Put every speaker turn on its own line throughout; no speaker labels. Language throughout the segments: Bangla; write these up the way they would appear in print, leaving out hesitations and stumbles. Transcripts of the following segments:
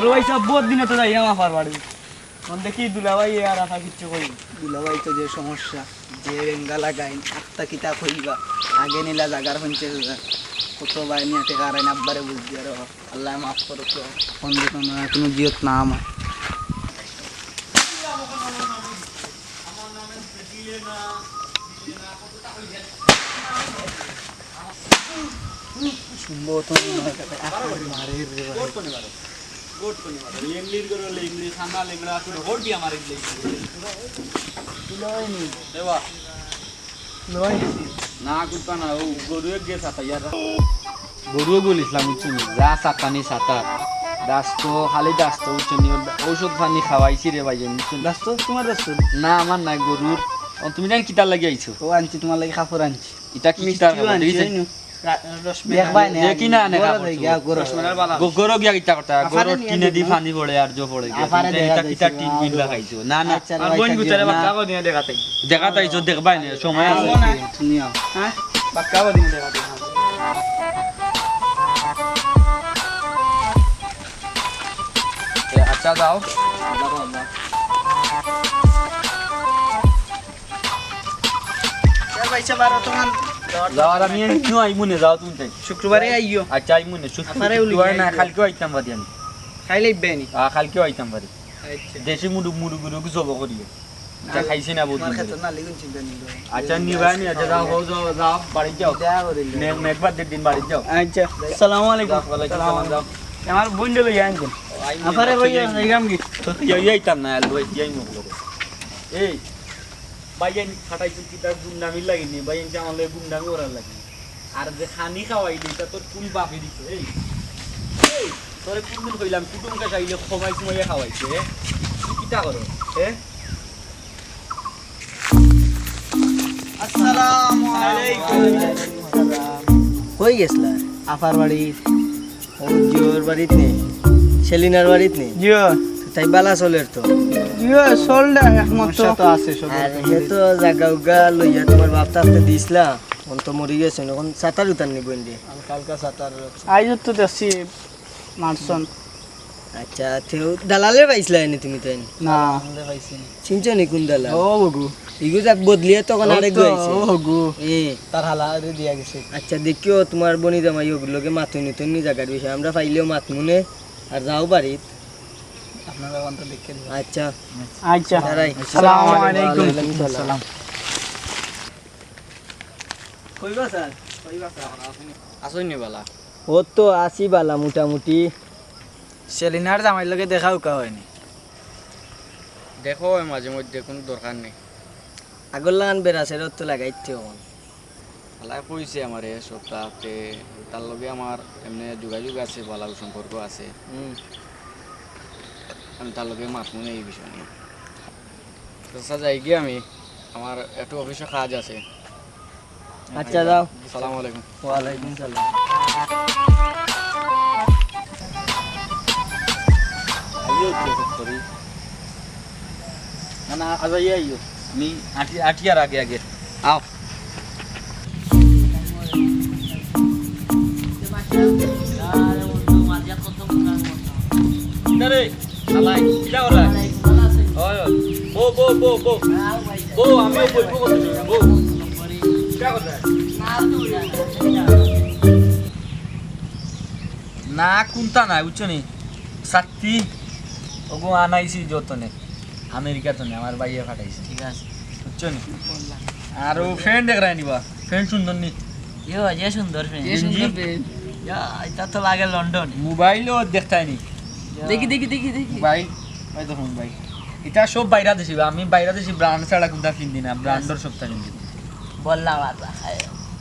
বড় ভাই সব বহুত দিনে তো যাই আমার বাড়ি কোন দেখি দুলাভাই আর আশা কিচ্ছু করি
দুলাভাই তো যে সমস্যা যে রেঙ্গা লাগাই আত্মা কিতা কইবা আগে নিলা জাগার 50,000 কত ভাই নিয়ে টাকা আর আব্বারে বুঝি আর আল্লাহ মাফ করো তো কোন দিন না কোনো জিয়ত না আমার সম্ভবত মারে রে গোট কোনে মারে লেংলির করে লেংলি খানা লেংলা করে গোট দিয়া মারে লয় নি দেবা লয় না কুতা না ও গরুয়ে গেছে তাইয়ার
গরুও বলিছিলাম উচ্চনি যা সাতানি সাতার দাস্ত খালি দাস্ত উচ্চনি ঔষধ পানি খাওয়াইছি রে ভাই
দাস্ত তোমার দাস্ত
না আমার নাই গরুর তুমি জানি কিতার লাগি আইছো
ও আনছি তোমার লাগি কাপড় আনছি
এটা কি কিতার
দেখবাই না
দেখি না না
গরু
গিয়া কিতা কথা গরু কিনে দি পানি পড়ে আর জো পড়ে এটা কিতা টিপ মিল লাগাইছো না না
আর বোন গুতারে বাক্কা কো দিয়া দেখাতাই
দেখাতাইছো দেখবাই না সময় আছে
তুমি আও
হ্যাঁ বাক্কা কো দিয়া দেখাতাই
আচ্ছা দাও
পয়সা বারো তোমার
যাওয়ার আমি নিও আইমুনে যাও তুমি তাই
শুক্রবারে আইও
আচ্ছা আইমুনে
আপারে উলি
শুক্রবার না কালকেও আইতাম পারি আমি
খাইলে বেনি
কালকেও আইতাম পারি
আচ্ছা
দেশি মুড়ু মুড়ু গুরু জব করিয়ে যা খাইছি না বুঝি
তোমার কাছে না লিগুন চিন্তা নিল
আচ্ছা নিবাই নি আচ্ছা যাও যাও যাও বাড়ি যাও
দেয়া করে
মেঘবার দিন বাড়ি যাও
আচ্ছা আসসালামু আলাইকুম
যাও
আমার বোন লই আনছেন
আপারে ভাই এইগাম কি
আইতাম না লই যাই মুখ লোক এই বাইয়ান ফাটাইছো কিটা গুন্ডামি লাগিনি বাইয়ান যে আমার গুন্ডামি ওরার লাগি আর যে খানি খাওয়াই দিতা তোর ফুল বাপি দিছে এই এই তোরে কোনদিন কইলাম কুটুম কা চাইলে খমাই খমাইয়া খাওয়াইছে তুই কিটা করো
আসসালামু আলাইকুম কই গেছলা আপার বাড়ি ও জিওর বাড়িতে নেই সেলিনার বাড়িতে নেই
জিও
তাই বালা চলের তো
জিও সোলডা একমাত্র
তো আছে সব আর হে তো জাগা উগা লইয়া তোমার বাপ তাতে দিছলা কোন তো মরি গেছে এখন সাতার উতার নি বইন্ডে কালকা সাতার
আইজত তো দেখছি মারসন
আচ্ছা তেও দালালে পাইছলা এনে তুমি তাই
না
পাইছি চিনছো নি কোন দালাল
ও বগু
ইগু যাক বদলিয়ে তখন আরেক গইছে
ও বগু
তার হালা দিয়া গেছে আচ্ছা দেখিও তোমার বনি জামাই ওগুলোকে মাতুনি তুমি জায়গার বিষয় আমরা পাইলেও মাতমুনে আর যাও বাড়িত আপনারা ওখানটা দেখে আচ্ছা
আচ্ছা
দাঁড়াই
আসসালামু আলাইকুম আসসালাম
কইবা স্যার
আসুন নি বালা
ও তো আসি বালা মোটামুটি সেলিনার জামাইর লগে দেখা উকা হয়নি
দেখো মাঝে মধ্যে কোনো দরকার নেই
আগর লাগান বেড়াছে রোদ তো লাগাইতে হন
হালাই কইছে আমার এই সপ্তাহতে তার লগে আমার এমনি যোগাযোগ আছে ভালো সম্পর্ক আছে আমি তার লগে মাতমুনে এই বিষয় নিয়ে তো যাই গিয়ে আমি আমার একটু অফিসে কাজ আছে
আচ্ছা যাও
আসসালামু আলাইকুম
ওয়ালাইকুম সালাম
আইও তো করি না না আজ আইও নি আটিয়ার আগে আগে আও রে আলাই কিলা ওলা ওই বো বো বো বো বো আমিও বলবো বো কিলা কথা না কোনটা নাই বুঝছো নি সাত্তি ওগো আনাইছি যতনে আমেরিকা তো আমার ভাইয়া ফাটাইছে
ঠিক আছে
বুঝছো নি আর ও ফ্রেন্ড দেখ রাই নিবা ফ্রেন্ড সুন্দর নি
ইয়ো যে সুন্দর ফ্রেন্ড যে সুন্দর ফ্রেন্ড এটা তো লাগে লন্ডন
মোবাইলও দেখতাই নি
দেখি দেখি দেখি দেখি
ভাই ভাই দেখুন ভাই এটা সব বাইরা দেশি আমি বাইরা দেশি ব্র্যান্ড ছাড়া কোনটা কিনদি না ব্র্যান্ডর সবটা কিনদি
বললাম আল্লাহ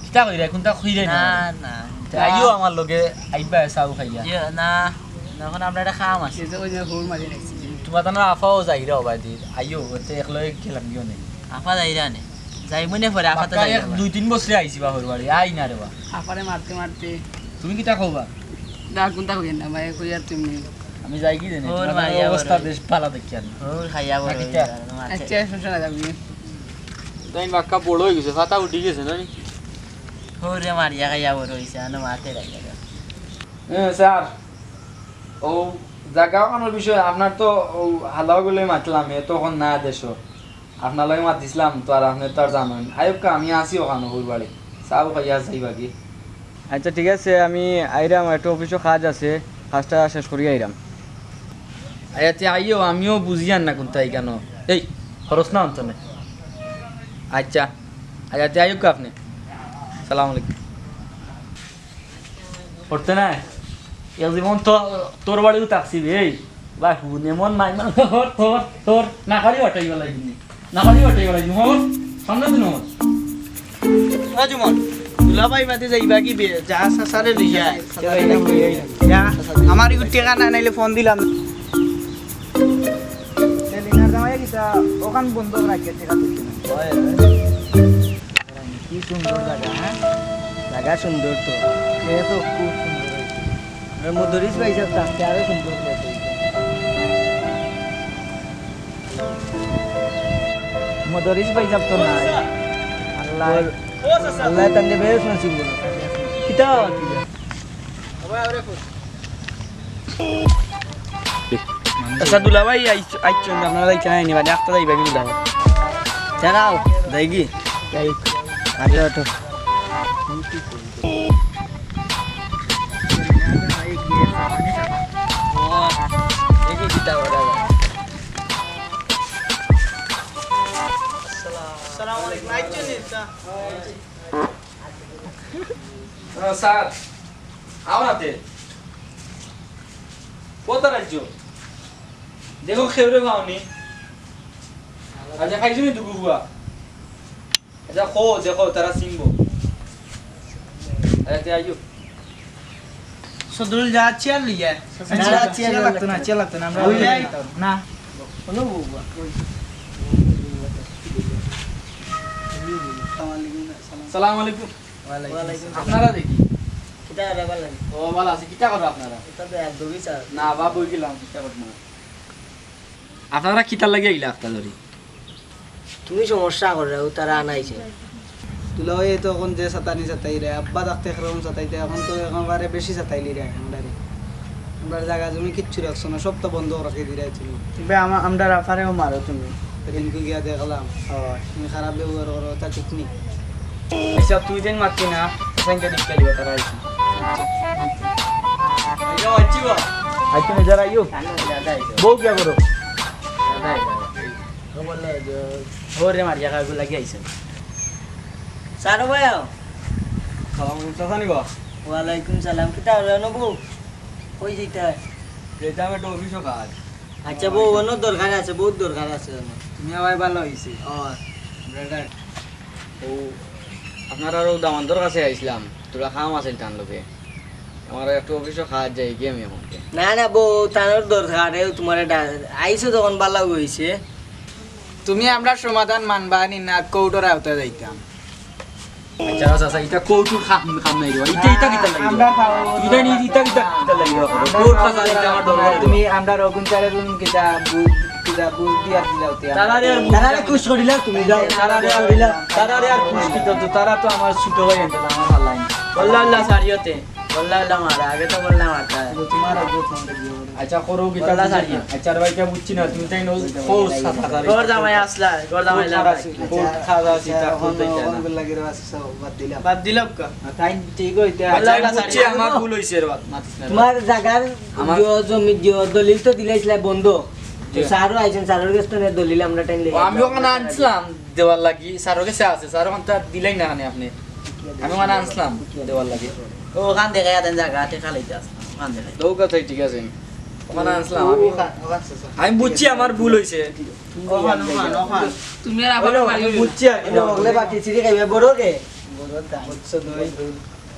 কিটা কইরা কোনটা খুইরে
না না
আইও আমার লগে আইবা সাউ খাইয়া
না এখন আমরা একটা খাম আছে
ওই যে হুর মারি নাইছি
তোমার তো না আফাও যাইরা হবাই দি আইও ওতে একলাই খেলাম দিও নে
আপা যাইরা নে যাই মনে পড়ে আপা তো যাইরা
2-3 বছরে আইছি বা হর বাড়ি আই না রে বা
আপারে মারতে মারতে
তুমি কিটা খাওবা
দা কোনটা কইেন না ভাই কই আর তুমি
আমি যাই কি জানি
ওর
তোমার
মাইয়া
অবস্থা
বড়।
বেশ ভালো দেখি আমি
ওর খাইয়া বড়
নাকিটা?
আচ্ছা শুনছ না যাবি
তাই বাক্কা বড় হয়ে গেছে ফাটা উঠি গেছে না
ওরে মারিয়া খাইয়া বড় হইছে আনো মাতে রাইয়া
স্যার ও
জায়গা ওখানোর বিষয় আপনার তো হালাও গুলোই মাতলাম তখন না দেশ আপনার লগে মাতিছিলাম তো আর আপনি তো আর জানেন আয়ুকা আমি আসি ওখানে ওর বাড়ি চাও খাইয়া যাই বাকি
আচ্ছা ঠিক আছে আমি আইরাম একটু অফিসও কাজ আছে কাজটা শেষ করি আইরাম
আয়াতে আইও আমিও বুঝিয়ান না কোনটাই কেন এই খরচ না অন্তনে আচ্ছা আয়াতে আয়ুকা আপনি সালাম আলাইকুম পড়তে না এক জীবন তো তোর বাড়িও তাকছি এই ভাই হুন এমন নাই মানে তোর তোর তোর না খালি হটাই গেল না খালি হটাই গেল মোর সামনে দিন মোর
রাজুমন দুলাভাই মাতে যাইবা কি যা সাসারে লইয়া যা আমার ইউ টেকা না নাইলে ফোন দিলাম সেলিনার জামাই কিটা ওখান বন্ধ রাখে টেকা দিতে কি সুন্দর জায়গা হ্যাঁ জায়গা সুন্দর তো এ তো খুব সুন্দর আর মদরিস ভাই সব থাকতে আরো সুন্দর লাগে মদরিস ভাই সব তো না আল্লাহ আল্লাহ তন্নে বেশ নসিব করো কিটা
আচ্ছা দুলাভাই আইছেন আপনারা যাইছেন আইনি বাদে একটা যাইবা কি দুলাভাই
চালাও যাইগি যাই আটো আটো
স্যার আওরাতে কত রাজ্য দেখো খেউরে গাওনি আচ্ছা খাইছো নি দুগু হুয়া আচ্ছা খো দেখো তারা সিংবো আচ্ছা আইও
সদরুল যাচ্ছে আর লিয়া যাচ্ছে আর লাগতো না আমরা না হলো বুবা
সালাম আলাইকুম
ওয়ালাইকুম
আপনারা দেখি
কিটা রাবার লাগে
ও ভালো আছে কিটা করো আপনারা
এটা তো এক দবি স্যার
না বা বই গেলাম কিটা করব না আপনারা কিটা লাগে আইলা একটা ধরি
তুমি সমস্যা করে তারা আনাইছে তুলা ওই তো এখন যে সাতানি সাতাই রে আব্বা দেখতে এখন সাতাইতে এখন তো একেবারে বেশি সাতাইলি রে আমরা জায়গা জমি কিচ্ছু রাখছো না সব তো বন্ধ রাখি দিয়েছিল তবে আমরা রাফারেও মারো তুমি কিন্তু গিয়া দেখলাম তুমি খারাপ ব্যবহার করো তা ঠিক নেই
আচ্ছা তুই যেন মারতি না সংখ্যা দিতে দিবা তারা আইছে আইও আইছিবা আইছো নজর আইও বউ কি করো
বললে যে
ওরে মারিয়া কাগু লাগি আইছে
সারো ভাই
সালাম চাচা নিবা
ওয়ালাইকুম সালাম কিটা রে নবু কই যাইতা
যেটা আমি অফিসও কাজ
আচ্ছা বউ অন্য দরকার আছে বহুত দরকার আছে
তুমি আবার ভালো হইছে
ও
ব্রাদার ও আপনার আরো দামান্তর কাছে আইছিলাম তোরা খাম আছে টান লোকে আমার একটু অফিসও কাজ যাই কি আমি এখন
না না বউ তানোর দরকার তোমার আইসো তখন ভালো হইছে তুমি আমরা সমাধান মানবা নি না কৌটোর আওতা যাইতাম
আচ্ছা চাচা এটা কৌটুর খাম নাই রে এটা এটা কিটা লাগি
আমরা খাও
এটা নি এটা কিটা লাগি কোর কাছে এটা আমার দরকার
তুমি আমরা রগুন চারে রুম কিটা বুঝ দিয়া দিলাও
তারা
খুশ করিলা তুমি যাও
তারা আর খুশি তো তারা তো আমার ছোট ভাই এন্ড আমার ভালো লাগে
বল্লা আল্লাহ সারিয়তে বল্লা আল্লাহ মারা আগে তো বললাম মারতা তোমার
আচ্ছা করো কিটা সারিয়া আচ্ছা ভাইটা বুঝছি না তুমি তাই নো ফোর্স সাথা
গর জামাই আসলা গর জামাই লাগা
খাওয়া চিতা করতে
বাদ দিলাম কা তাই ঠিক হইতে
আল্লাহ বুঝছি আমার ভুল হইছে রে বাত মাতিস না
তোমার জায়গার জমি দলিল তো দিলাইছিলা বন্ধ সারও আইছেন সারোর কাছে তো দলিল আমরা টাইম লেগে
আমি ওখানে আনছিলাম দেওয়ার লাগি স্যারের কাছে আছে স্যার ওখানে তো দিলাই না আপনি আমি ওখানে আনছিলাম দেওয়ার লাগি
ওখান থেকে আতেন জায়গা টেকা লইতে আসলাম ওখান থেকে
তো কথাই ঠিক আছে ওখানে আনছিলাম আমি বুঝছি আমার ভুল হইছে
তুমি আর আবার
বুঝছি আর
এটা ওগলে বাকি চিড়ি খাইবে বড় কে বড় দাম হচ্ছে দই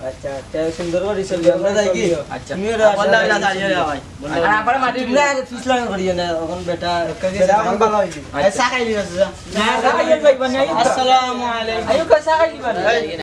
আচ্ছা তাই সুন্দর করে চলি আমরা যাই কি
আচ্ছা
তুমি বল্লা আল্লাহ সারিয়ে দাও ভাই আর আবার মাটি তুমি আর ফিসলা করিও না এখন বেটা বেটা ভালো হইছে চা খাইলি না
না খাইয়া যাইবা না
আসসালামু আলাইকুম
আইও চা খাইলি